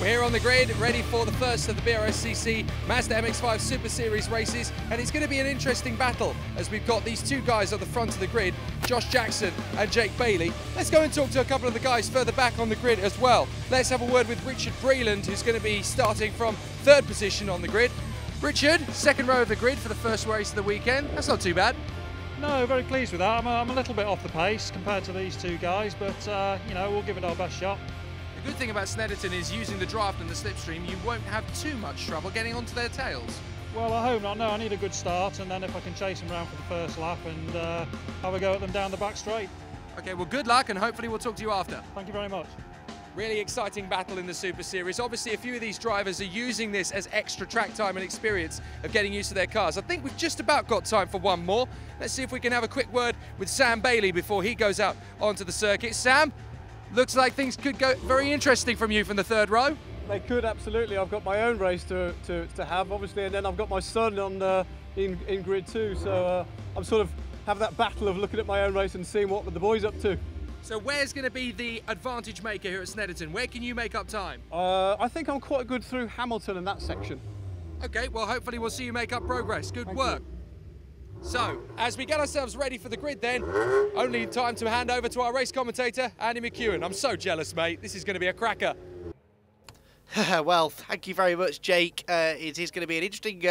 We're here on the grid, ready for the first of the BRSCC Mazda MX-5 Super Series races, and it's going to be an interesting battle as we've got these two guys at the front of the grid, Josh Jackson and Jake Bailey. Let's go and talk to a couple of the guys further back on the grid as well. Let's have a word with Richard Breland, who's going to be starting from third position on the grid. Richard, second row of the grid for the first race of the weekend. That's not too bad. No, very pleased with that. I'm a little bit off the pace compared to these two guys, but you know, we'll give it our best shot. The good thing about Snetterton is using the draft and the slipstream, you won't have too much trouble getting onto their tails. Well, I hope not. No, I need a good start, and then if I can chase them around for the first lap and have a go at them down the back straight. Okay, well, good luck, and hopefully we'll talk to you after. Thank you very much. Really exciting battle in the Super Series. Obviously, a few of these drivers are using this as extra track time and experience of getting used to their cars. I think we've just about got time for one more. Let's see if we can have a quick word with Sam Bailey before he goes out onto the circuit. Sam, looks like things could go very interesting from you from the third row. They could, absolutely. I've got my own race to have, obviously, and then I've got my son on in grid too. So I'm sort of have that battle of looking at my own race and seeing what the boys up to. So where's going to be the advantage maker here at Snetterton? Where can you make up time? I think I'm quite good through Hamilton in that section. Okay, well, hopefully we'll see you make up progress. Good work. So, as we get ourselves ready for the grid then, only time to hand over to our race commentator, Andy McEwan. I'm so jealous, mate. This is going to be a cracker. Well, thank you very much, Jake. It is going to be an interesting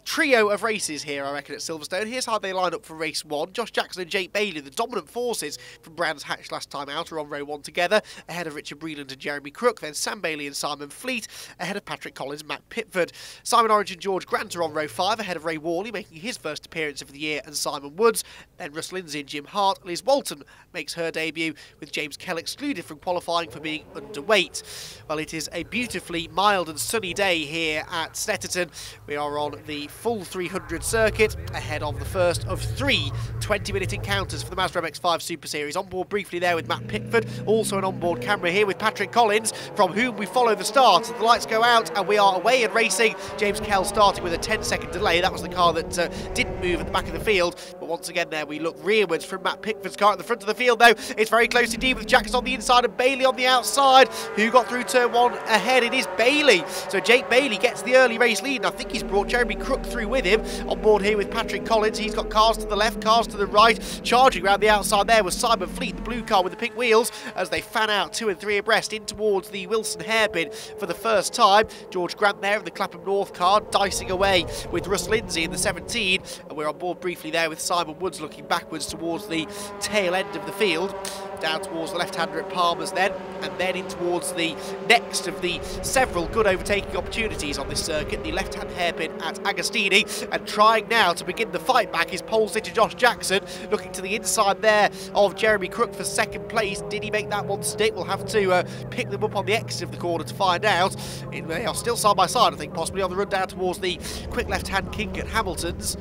trio of races here, I reckon, at Silverstone. Here's how they line up for race one. Josh Jackson and Jake Bailey, the dominant forces from Brands Hatch last time out, are on row one together, ahead of Richard Breland and Jeremy Crook. Then Sam Bailey and Simon Fleet, ahead of Patrick Collins and Matt Pitford. Simon Orange and George Grant are on row five, ahead of Ray Worley, making his first appearance of the year, and Simon Woods. Then Russ Lindsay and Jim Hart. Liz Walton makes her debut, with James Kell excluded from qualifying for being underweight. Well, it is a beautifully mild and sunny day here at Snetterton. We are on the full 300 circuit, ahead of the first of three 20-minute encounters for the Mazda MX-5 Super Series. On board briefly there with Matt Pitford, also an onboard camera here with Patrick Collins, from whom we follow the start. The lights go out and we are away and racing. James Kell starting with a 10-second delay. That was the car that didn't move at the back of the field, but once again there we look rearwards from Matt Pitford's car at the front of the field though. It's very close indeed with Jackson on the inside and Bailey on the outside. Who got through turn one ahead? It is Bailey. So Jake Bailey gets the early race lead, and I think he's brought Jeremy Crook through with him. On board here with Patrick Collins, he's got cars to the left, cars to the right. Charging around the outside there was Simon Fleet, the blue car with the pink wheels, as they fan out 2 and 3 abreast in towards the Wilson hairpin for the first time. George Grant there in the Clapham North car, dicing away with Russ Lindsay in the 17, and we're on board briefly there with Simon Woods looking backwards towards the tail end of the field. Down towards the left-hander at Palmer's then, and then in towards the next of the several good overtaking opportunities on this circuit, the left-hand hairpin at Agostini, and trying now to begin the fight back is pole sitter Josh Jackson, looking to the inside there of Jeremy Crook for second place. Did he make that one stick? We'll have to pick them up on the exit of the corner to find out. They are still side by side, I think, possibly on the run down towards the quick left-hand kink at Hamilton's.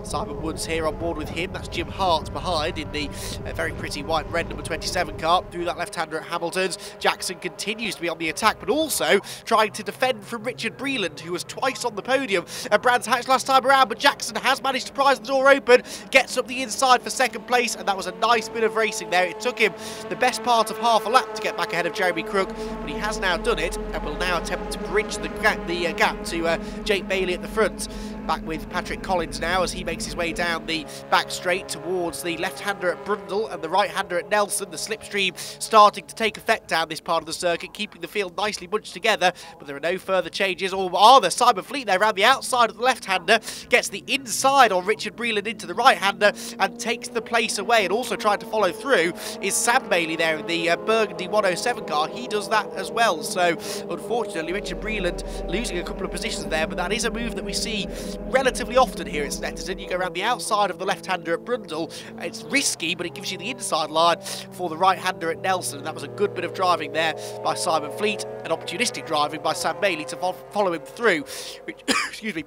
Simon Woods here on board with him. That's Jim Hart behind in the very pretty white and red number 27 car. Through that left-hander at Hamilton's. Jackson continues to be on the attack, but also trying to defend from Richard Breland, who was twice on the podium at Brands Hatch last time around. But Jackson has managed to prise the door open, gets up the inside for second place, and that was a nice bit of racing there. It took him the best part of half a lap to get back ahead of Jeremy Crook, but he has now done it and will now attempt to bridge the gap to Jake Bailey at the front. Back with Patrick Collins now as he makes his way down the back straight towards the left-hander at Brundle and the right-hander at Nelson. The slipstream starting to take effect down this part of the circuit, keeping the field nicely bunched together, but there are no further changes. Or are there? Simon Fleet there around the outside of the left-hander, gets the inside on Richard Breland into the right-hander and takes the place away, and also trying to follow through is Sam Bailey there in the Burgundy 107 car. He does that as well, so unfortunately Richard Breland losing a couple of positions there, but that is a move that we see relatively often here at Snetterton. You go around the outside of the left-hander at Brundle. It's risky, but it gives you the inside line for the right-hander at Nelson. And that was a good bit of driving there by Simon Fleet, and opportunistic driving by Sam Bailey to follow him through. Excuse me.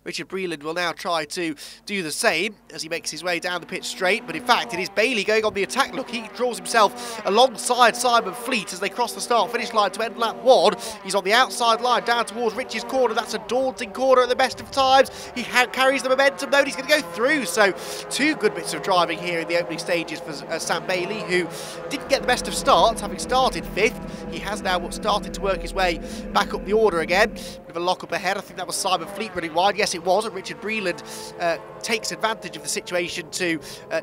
Richard Breland will now try to do the same as he makes his way down the pit straight, but in fact it is Bailey going on the attack. Look, he draws himself alongside Simon Fleet as they cross the start-finish line to end lap 1. He's on the outside line down towards Rich's corner. That's a daunting corner at the best of times. He carries the momentum though, and he's going to go through. So 2 good bits of driving here in the opening stages for Sam Bailey, who didn't get the best of starts, having started 5th. He has now started to work his way back up the order again. Bit of a lock up ahead. I think that was Simon Fleet running wide. Yes, it was, and Richard Breland takes advantage of the situation to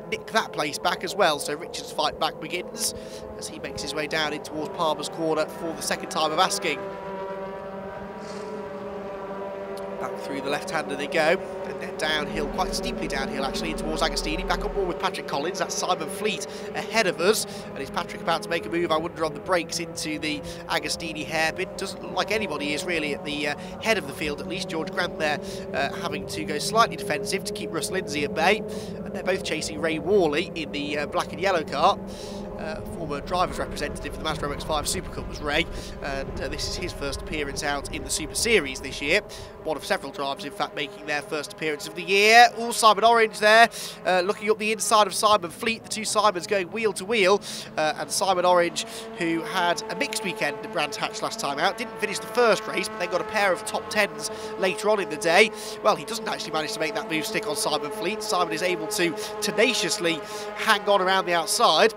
nick that place back as well. So Richard's fight back begins as he makes his way down in towards Palmer's corner for the second time of asking. Back through the left-hander they go, and then downhill, quite steeply downhill actually, towards Agostini. Back on board with Patrick Collins. That's Simon Fleet ahead of us. And is Patrick about to make a move, I wonder, on the brakes into the Agostini hairpin? Doesn't look like anybody is really at the head of the field, at least. George Grant there having to go slightly defensive to keep Russ Lindsay at bay. And they're both chasing Ray Worley in the black and yellow car. Former driver's representative for the Mazda MX-5 Super Cup was Ray, and this is his first appearance out in the Super Series this year. One of several drivers, in fact, making their first appearance of the year. All Simon Orange there, looking up the inside of Simon Fleet. The 2 Simons going wheel to wheel, and Simon Orange, who had a mixed weekend at Brands Hatch last time out, didn't finish the first race, but they got a pair of top 10s later on in the day. Well, he doesn't actually manage to make that move stick on Simon Fleet. Simon is able to tenaciously hang on around the outside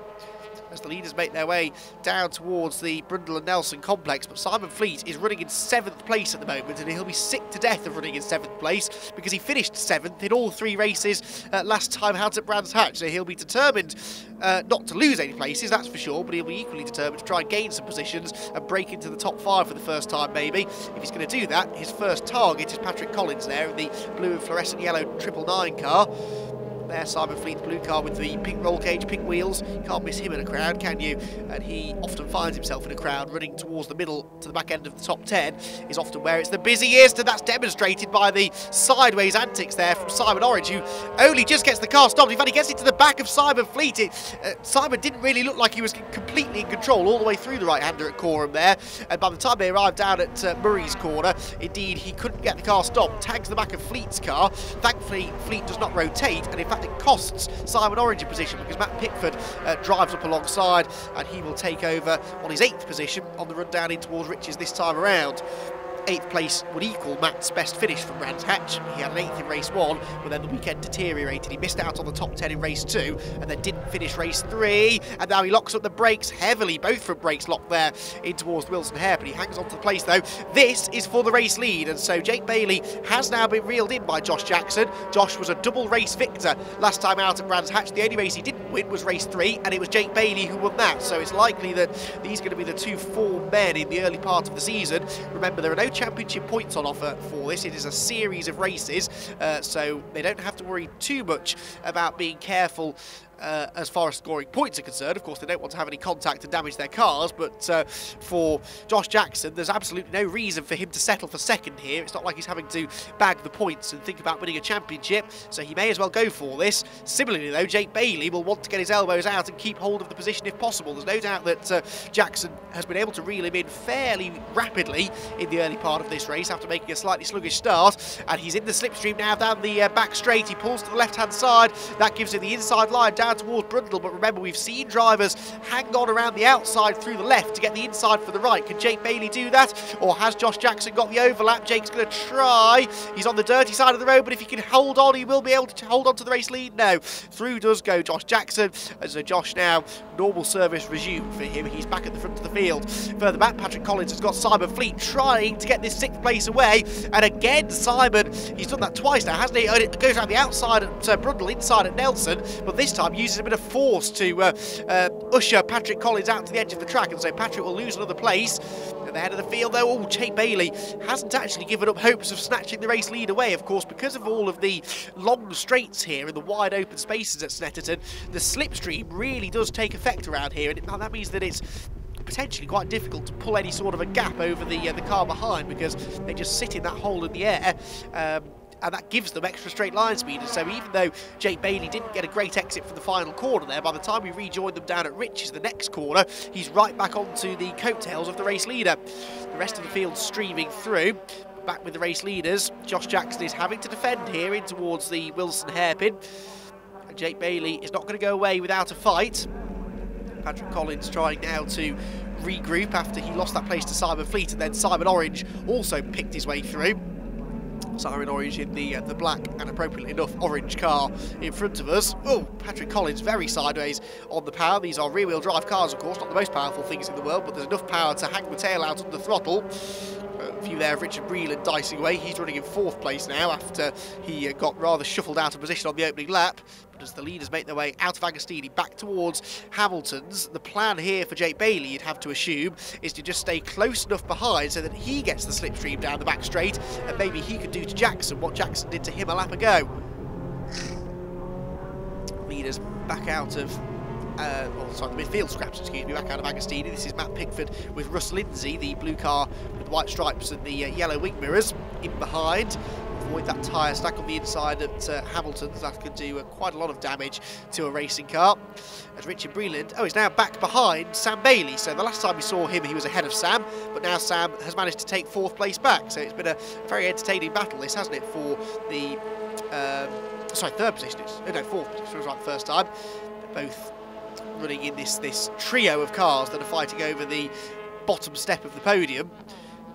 as the leaders make their way down towards the Brundle and Nelson complex. But Simon Fleet is running in 7th place at the moment, and he'll be sick to death of running in 7th place because he finished 7th in all 3 races last time out at Brands Hatch. So he'll be determined not to lose any places, that's for sure, but he'll be equally determined to try and gain some positions and break into the top 5 for the first time maybe. If he's going to do that, his first target is Patrick Collins there in the blue and fluorescent yellow 999 car. There, Simon Fleet's blue car with the pink roll cage, pink wheels. You can't miss him in a crowd, can you? And he often finds himself in a crowd running towards the middle to the back end of the top 10 is often where it's the busiest, and that's demonstrated by the sideways antics there from Simon Orange, who only just gets the car stopped. In fact, he gets it to the back of Simon Fleet. Simon didn't really look like he was completely in control all the way through the right-hander at Coram there, and by the time they arrived down at Murray's corner, indeed, he couldn't get the car stopped. Tags the back of Fleet's car. Thankfully, Fleet does not rotate, and in fact, it costs Simon Orange a position because Matt Pickford drives up alongside, and he will take over on his 8th position on the run down in towards Rich's this time around. 8th place would equal Matt's best finish from Brands Hatch. He had an 8th in race 1, but then the weekend deteriorated. He missed out on the top 10 in race 2, and then didn't finish race 3, and now he locks up the brakes heavily. Both front brakes locked there in towards Wilson Hairpin. He hangs on to the place though. This is for the race lead, and so Jake Bailey has now been reeled in by Josh Jackson. Josh was a double race victor last time out at Brands Hatch. The only race he didn't win was race 3, and it was Jake Bailey who won that, so it's likely that these are going to be the 2 form men in the early part of the season. Remember, there are no championship points on offer for this. It is a series of races, so they don't have to worry too much about being careful as far as scoring points are concerned. Of course, they don't want to have any contact and damage their cars, but for Josh Jackson, there's absolutely no reason for him to settle for second here. It's not like he's having to bag the points and think about winning a championship, so he may as well go for this. Similarly, though, Jake Bailey will want to get his elbows out and keep hold of the position if possible. There's no doubt that Jackson has been able to reel him in fairly rapidly in the early part of this race after making a slightly sluggish start, and he's in the slipstream now down the back straight. He pulls to the left-hand side. That gives him the inside line down towards Brundle, but remember, we've seen drivers hang on around the outside through the left to get the inside for the right. Can Jake Bailey do that, or has Josh Jackson got the overlap? Jake's going to try. He's on the dirty side of the road, but if he can hold on, he will be able to hold on to the race lead now. Through does go Josh Jackson, and so Josh now, normal service resumed for him. He's back at the front of the field. Further back, Patrick Collins has got Simon Fleet trying to get this 6th place away, and again, Simon, he's done that twice now, hasn't he? It goes around the outside at Brundle, inside at Nelson, but this time uses a bit of force to usher Patrick Collins out to the edge of the track, and so Patrick will lose another place. At the head of the field though, oh, Jake Bailey hasn't actually given up hopes of snatching the race lead away, of course, because of all of the long straights here and the wide open spaces at Snetterton. The slipstream really does take effect around here, and that means that it's potentially quite difficult to pull any sort of a gap over the car behind, because they just sit in that hole in the air. And that gives them extra straight line speed. And so even though Jake Bailey didn't get a great exit from the final corner there, by the time we rejoin them down at Rich's, the next corner, he's right back onto the coattails of the race leader. The rest of the field streaming through. back with the race leaders. Josh Jackson is having to defend here in towards the Wilson hairpin. And Jake Bailey is not going to go away without a fight. Patrick Collins trying now to regroup after he lost that place to Simon Fleet, and then Simon Orange also picked his way through. Simon Orange in the black and appropriately enough orange car in front of us. Oh, Patrick Collins very sideways on the power. These are rear-wheel drive cars, of course, not the most powerful things in the world, but there's enough power to hang the tail out on the throttle. A few there of Richard Breland dicing away. He's running in 4th place now after he got rather shuffled out of position on the opening lap. But as the leaders make their way out of Agostini back towards Hamilton's, the plan here for Jake Bailey, you'd have to assume, is to just stay close enough behind so that he gets the slipstream down the back straight, and maybe he could do to Jackson what Jackson did to him a lap ago. Leaders back out of the midfield scraps, excuse me, back out of Agostini. This is Matt Pickford with Russ Lindsay, the blue car with white stripes and the yellow wing mirrors in behind. Avoid that tyre stack on the inside at Hamilton's. That could do quite a lot of damage to a racing car. As Richard Breland, he's now back behind Sam Bailey. So the last time we saw him, he was ahead of Sam, but now Sam has managed to take 4th place back. So it's been a very entertaining battle, this, hasn't it, for the 3rd position. No, 4th position, was right the first time. They're both running in this trio of cars that are fighting over the bottom step of the podium.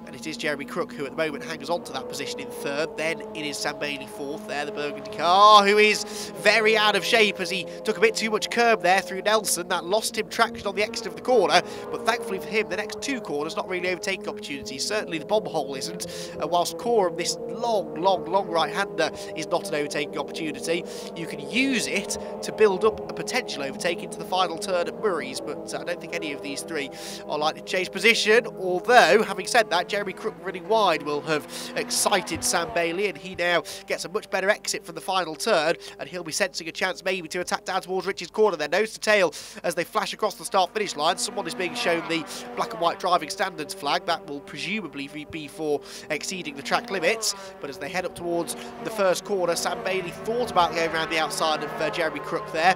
And it is Jeremy Crook who at the moment hangs on to that position in 3rd. Then it is Sam Bailey 4th there, the Burgundy car, who is very out of shape as he took a bit too much curb there through Nelson. That lost him traction on the exit of the corner, but thankfully for him, the next 2 corners not really overtaking opportunities. Certainly the bomb hole isn't, whilst Coram, this long right-hander, is not an overtaking opportunity. You can use it to build up a potential overtake into the final turn at Murray's, but I don't think any of these 3 are likely to chase position, although, having said that, Jeremy Crook running wide will have excited Sam Bailey, and he now gets a much better exit from the final turn, and he'll be sensing a chance maybe to attack down towards Rich's corner there, nose to tail as they flash across the start-finish line. Someone is being shown the black and white driving standards flag. That will presumably be for exceeding the track limits, but as they head up towards the first corner, Sam Bailey thought about going around the outside of Jeremy Crook there,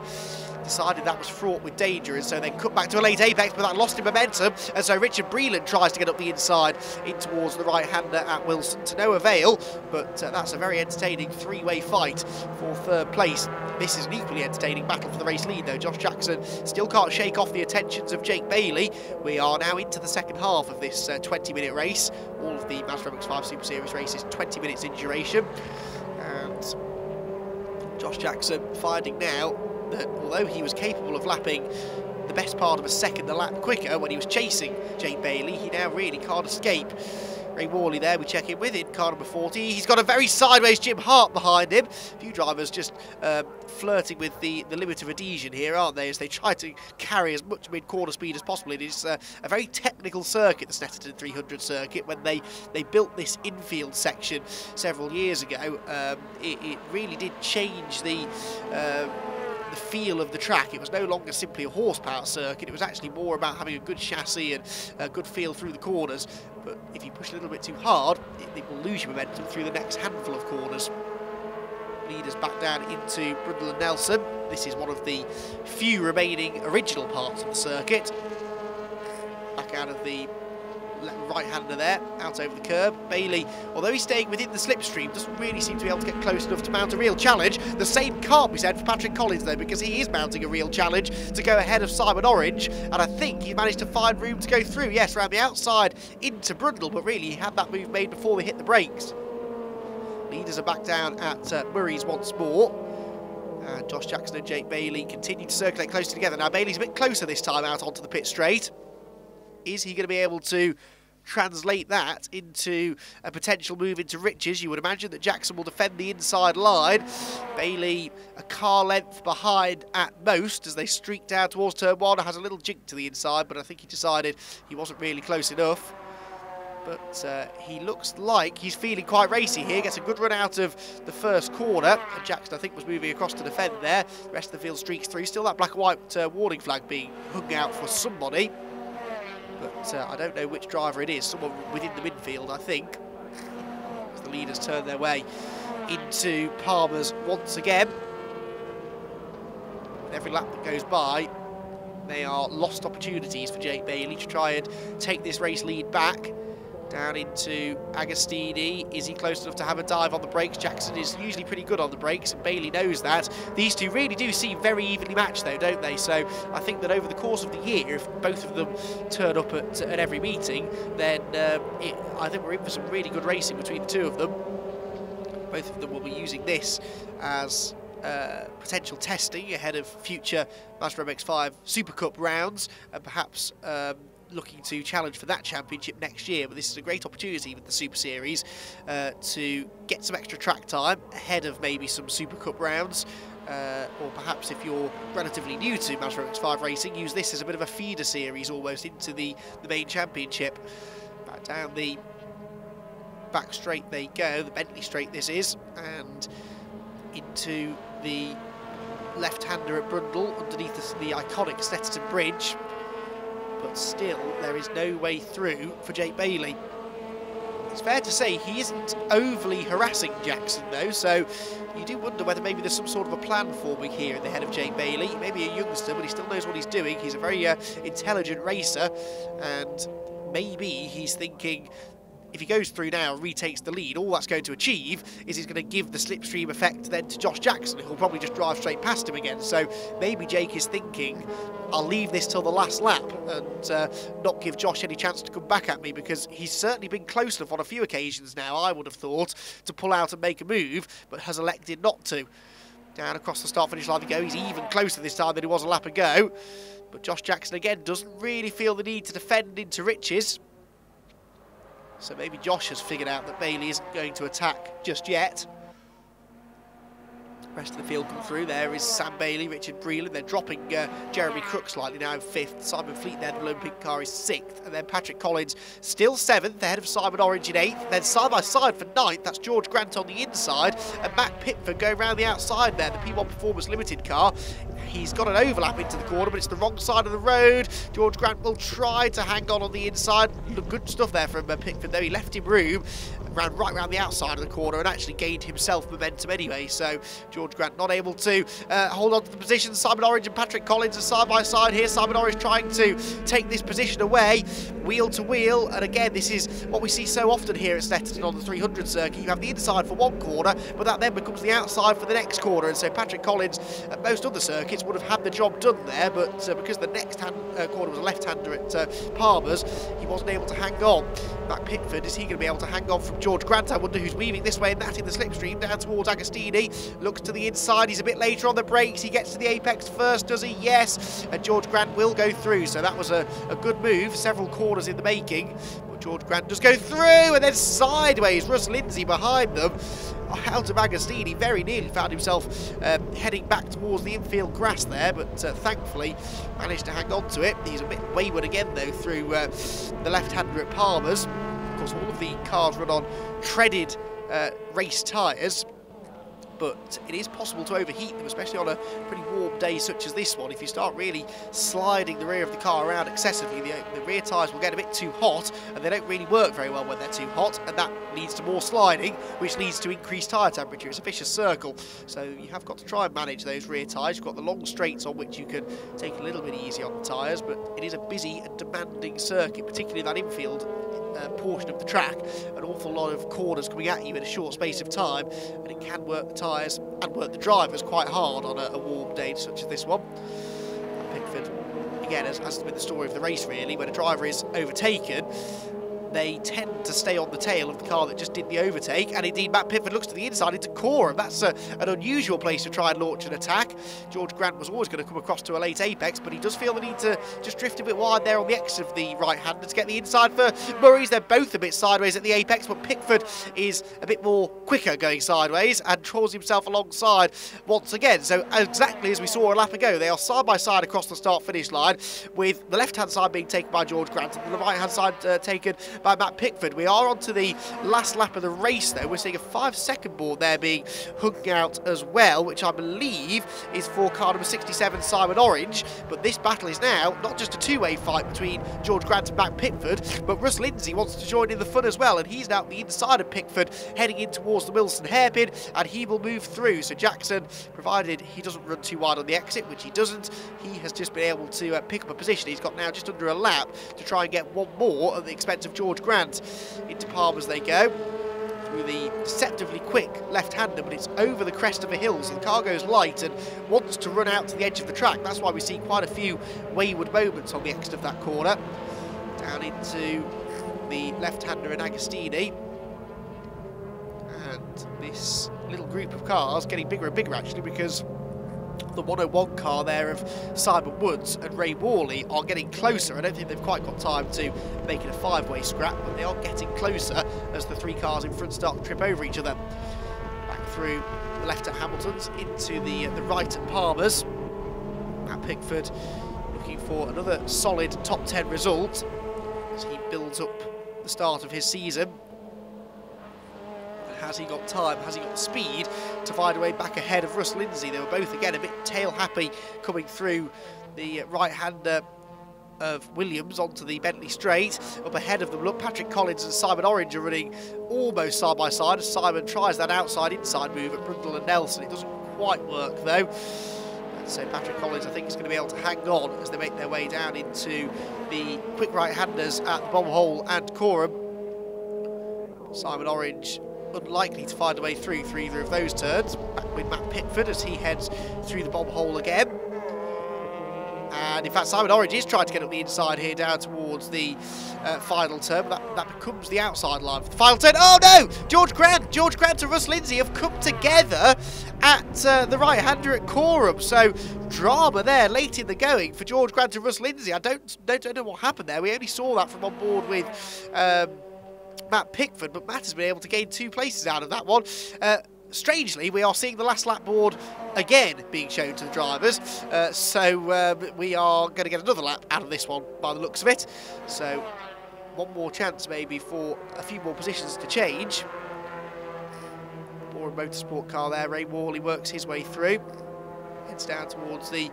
decided that was fraught with danger, and so then cut back to a late apex, but that lost him momentum, and so Richard Breland tries to get up the inside in towards the right-hander at Wilson, to no avail. But that's a very entertaining 3-way fight for 3rd place. This is an equally entertaining battle for the race lead, though. Josh Jackson still can't shake off the attentions of Jake Bailey. We are now into the second half of this 20-minute race. All of the Mazda MX-5 Super Series races 20 minutes in duration, and Josh Jackson finding now that although he was capable of lapping the best part of a second a lap quicker when he was chasing Jake Bailey, he now really can't escape. Ray Worley there, we check in with in car number 40. He's got a very sideways Jim Hart behind him. A few drivers just flirting with the limit of adhesion here, aren't they, as they try to carry as much mid-corner speed as possible. It is a very technical circuit, the Snetterton 300 circuit. When they built this infield section several years ago, it really did change the feel of the track. It was no longer simply a horsepower circuit, it was actually more about having a good chassis and a good feel through the corners. But if you push a little bit too hard, it will lose your momentum through the next handful of corners. Leaders back down into Brundle and Nelson. This is one of the few remaining original parts of the circuit. Back out of the right-hander there, out over the curb. Bailey, although he's staying within the slipstream, doesn't really seem to be able to get close enough to mount a real challenge. The same can't be said for Patrick Collins, though, because he is mounting a real challenge to go ahead of Simon Orange, and I think he managed to find room to go through, yes, around the outside into Brundle, but really he had that move made before they hit the brakes. Leaders are back down at Murray's once more. And Josh Jackson and Jake Bailey continue to circulate closely together. Now Bailey's a bit closer this time out onto the pit straight. Is he going to be able to translate that into a potential move into riches? You would imagine that Jackson will defend the inside line. Bailey a car length behind at most as they streak down towards turn 1. Has a little jink to the inside, but I think he decided he wasn't really close enough. But he looks like he's feeling quite racy here. Gets a good run out of the first corner. And Jackson, I think, was moving across to defend there. The rest of the field streaks through. Still that black and white warning flag being hung out for somebody. But I don't know which driver it is. Someone within the midfield, I think. As the leaders turn their way into Palmer's once again. And every lap that goes by, they are lost opportunities for Jake Bailey to try and take this race lead back. Down into Agostini. Is he close enough to have a dive on the brakes? Jackson is usually pretty good on the brakes, and Bailey knows that. These two really do seem very evenly matched, though, don't they? So I think that over the course of the year, if both of them turn up at every meeting, then I think we're in for some really good racing between the two of them. Both of them will be using this as potential testing ahead of future Mazda MX-5 Super Cup rounds, and perhaps looking to challenge for that championship next year. But this is a great opportunity with the Super Series to get some extra track time ahead of maybe some Super Cup rounds, or perhaps if you're relatively new to Mazda MX-5 racing, use this as a bit of a feeder series almost into the main championship. Back down the back straight they go, the Bentley straight this is, and into the left-hander at Brundle underneath the iconic Snetterton Bridge. But still, there is no way through for Jake Bailey. It's fair to say he isn't overly harassing Jackson, though, so you do wonder whether maybe there's some sort of a plan forming here in the head of Jake Bailey. Maybe a youngster, but he still knows what he's doing. He's a very intelligent racer, and maybe he's thinking, if he goes through now and retakes the lead, all that's going to achieve is he's going to give the slipstream effect then to Josh Jackson, who'll probably just drive straight past him again. So maybe Jake is thinking, I'll leave this till the last lap and not give Josh any chance to come back at me, because he's certainly been close enough on a few occasions now, I would have thought, to pull out and make a move, but has elected not to. Down across the start-finish line they go. He's even closer this time than he was a lap ago. But Josh Jackson, again, doesn't really feel the need to defend into riches. So maybe Josh has figured out that Bailey isn't going to attack just yet. The rest of the field come through. There is Sam Bailey, Richard Breland. They're dropping Jeremy Crook slightly now in 5th. Simon Fleet there, the Olympic car, is 6th. And then Patrick Collins still 7th, ahead of Simon Orange in 8th. Then side by side for 9th, that's George Grant on the inside. And Matt Pitford going around the outside there, the P1 Performance Limited car. He's got an overlap into the corner, but it's the wrong side of the road. George Grant will try to hang on the inside. Good stuff there from Pickford, though. He left him room, ran right round the outside of the corner and actually gained himself momentum anyway. So George Grant not able to hold on to the position. Simon Orange and Patrick Collins are side by side here. Simon Orange trying to take this position away, wheel to wheel. And again, this is what we see so often here at Snetterton on the 300 circuit. You have the inside for one corner, but that then becomes the outside for the next corner. And so Patrick Collins, at most other circuits, would have had the job done there, but because the next corner was a left-hander at Palmer's, he wasn't able to hang on. Matt Pickford, is he going to be able to hang on from George Grant? I wonder who's weaving this way and that in the slipstream down towards Agostini. Looks to the inside, he's a bit later on the brakes. He gets to the apex first, does he? Yes, and George Grant will go through. So that was a good move, several corners in the making. But George Grant does go through, and then sideways, Russ Lindsay behind them. Out of Agostini, very nearly found himself heading back towards the infield grass there, but thankfully managed to hang on to it. He's a bit wayward again, though, through the left-hander at Palmer's. Of course, all of the cars run on treaded race tyres, but it is possible to overheat them, especially on a pretty warm day such as this one. If you start really sliding the rear of the car around excessively, the rear tyres will get a bit too hot, and they don't really work very well when they're too hot, and that leads to more sliding, which leads to increased tyre temperature. It's a vicious circle, so you have got to try and manage those rear tyres. You've got the long straights on which you can take a little bit easy on the tyres, but it is a busy and demanding circuit, particularly that infield portion of the track. An awful lot of corners coming at you in a short space of time, and it can work the tyres and work the drivers quite hard on a warm day such as this one. Pickford, again, as has been the story of the race really, when a driver is overtaken, they tend to stay on the tail of the car that just did the overtake, and indeed Matt Pitford looks to the inside into Coram. That's an unusual place to try and launch an attack. George Grant was always going to come across to a late apex, but he does feel the need to just drift a bit wide there on the exit of the right-hander to get the inside for Murray's. They're both a bit sideways at the apex, but Pickford is a bit more quicker going sideways and draws himself alongside once again. So exactly as we saw a lap ago, they are side by side across the start-finish line, with the left-hand side being taken by George Grant and the right-hand side taken by Matt Pickford. We are on to the last lap of the race, though. We're seeing a 5-second board there being hung out as well, which I believe is for car number 67, Simon Orange. But this battle is now not just a two-way fight between George Grant and Matt Pickford, but Russ Lindsay wants to join in the fun as well, and he's now at the inside of Pickford, heading in towards the Wilson hairpin, and he will move through. So Jackson, provided he doesn't run too wide on the exit, which he doesn't, he has just been able to pick up a position. He's got now just under a lap to try and get one more at the expense of George George Grant. Into Palmer's they go, through the deceptively quick left-hander, but it's over the crest of a hill, so the car goes light and wants to run out to the edge of the track. That's why we see quite a few wayward moments on the exit of that corner. Down into the left-hander in Agostini. And this little group of cars getting bigger and bigger, actually, because the 101 car there of Simon Woods and Ray Worley are getting closer. I don't think they've quite got time to make it a 5-way scrap, but they are getting closer as the 3 cars in front start to trip over each other. Back through the left at Hamilton's, into the right at Palmer's. Matt Pickford looking for another solid top 10 result as he builds up the start of his season. Has he got time? Has he got the speed to find a way back ahead of Russ Lindsay? They were both, again, a bit tail-happy coming through the right-hander of Williams onto the Bentley straight. Up ahead of them, look, Patrick Collins and Simon Orange are running almost side by side as Simon tries that outside-inside move at Brundle and Nelson. It doesn't quite work, though. And so Patrick Collins, I think, is going to be able to hang on as they make their way down into the quick right-handers at the Bomb Hole and Coram. Simon Orange unlikely to find a way through either of those turns. Back with Matt Pickford as he heads through the bomb hole again. And in fact, Simon Orange is trying to get up the inside here down towards the final turn, but that becomes the outside line for the final turn. Oh no! George Grant and Russ Lindsay have come together at the right-hander at Coram. So drama there late in the going for George Grant and Russ Lindsay. I don't know what happened there. We only saw that from on board with Matt Pickford, but Matt has been able to gain 2 places out of that one. Strangely, we are seeing the last lap board again being shown to the drivers, so we are going to get another lap out of this one by the looks of it. So one more chance maybe for a few more positions to change. More motorsport car there. Ray Worley works his way through. Heads down towards the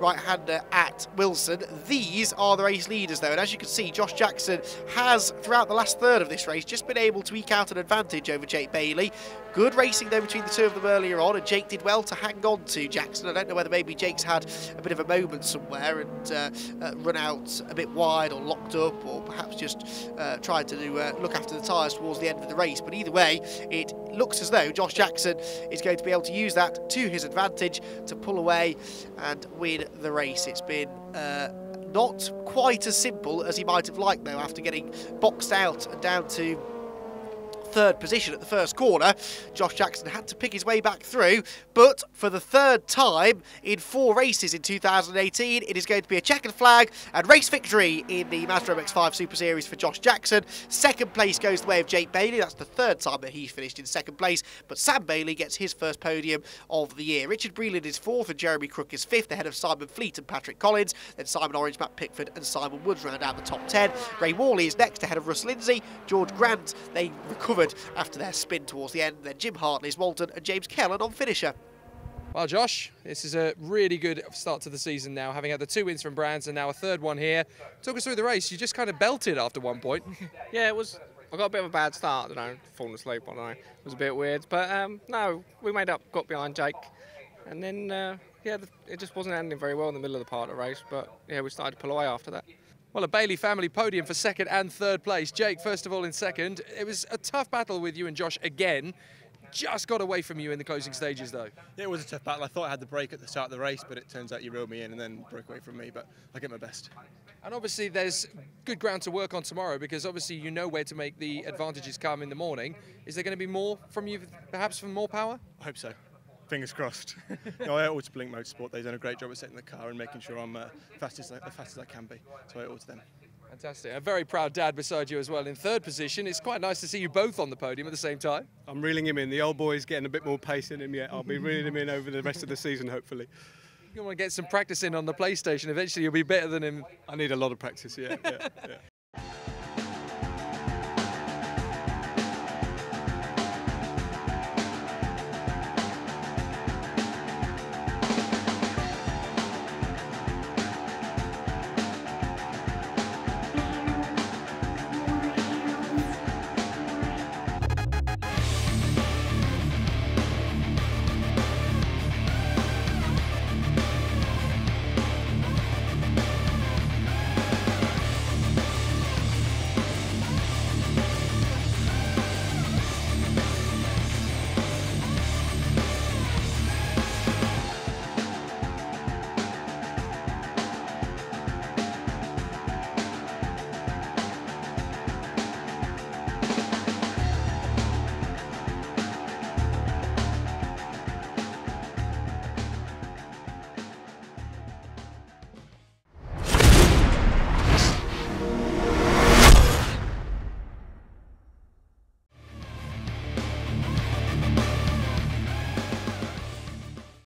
right-hander at Wilson. These are the race leaders, though, and as you can see, Josh Jackson has, throughout the last third of this race, just been able to eke out an advantage over Jake Bailey. Good racing, though, between the two of them earlier on, and Jake did well to hang on to Jackson. I don't know whether maybe Jake's had a bit of a moment somewhere and run out a bit wide or locked up, or perhaps just tried to look after the tyres towards the end of the race. But either way, it looks as though Josh Jackson is going to be able to use that to his advantage to pull away and win the race. It's been not quite as simple as he might have liked, though, after getting boxed out and down to 3rd position at the first corner. Josh Jackson had to pick his way back through, but for the 3rd time in 4 races in 2018, it is going to be a checkered flag and race victory in the Mazda MX-5 Super Series for Josh Jackson. 2nd place goes the way of Jake Bailey. That's the 3rd time that he finished in 2nd place, but Sam Bailey gets his first podium of the year. Richard Breland is 4th and Jeremy Crook is 5th, ahead of Simon Fleet and Patrick Collins. Then Simon Orange, Matt Pickford and Simon Woods round out the top 10. Ray Worley is next, ahead of Russ Lindsay. George Grant, they recovered after their spin towards the end. Then Jim Hartley's Walton and James Kellen on finisher. Well, Josh, this is a really good start to the season now, having had the 2 wins from Brands and now a 3rd one here. Talk us through the race. You just kind of belted after one point. Yeah, it was. I got a bit of a bad start. I don't know, falling asleep. I don't know. It was a bit weird, but no, we made up, got behind Jake, and then yeah, it just wasn't ending very well in the middle of the part of the race. But yeah, we started to pull away after that. Well, a Bailey family podium for 2nd and 3rd place. Jake, first of all, in 2nd. It was a tough battle with you and Josh again. Just got away from you in the closing stages, though. Yeah, it was a tough battle. I thought I had the break at the start of the race, but it turns out you reeled me in and then broke away from me, but I get my best. And obviously there's good ground to work on tomorrow, because obviously you know where to make the advantages come in the morning. Is there going to be more from you, perhaps from more power? I hope so. Fingers crossed. No, I owe it to Blink Motorsport. They've done a great job at setting the car and making sure I'm as fast as I can be. So I owe it to them. Fantastic. A very proud dad beside you as well in 3rd position. It's quite nice to see you both on the podium at the same time. I'm reeling him in. The old boy's getting a bit more pace in him yet. I'll be reeling him in over the rest of the season, hopefully. You want to get some practice in on the PlayStation. Eventually you'll be better than him. I need a lot of practice, yeah.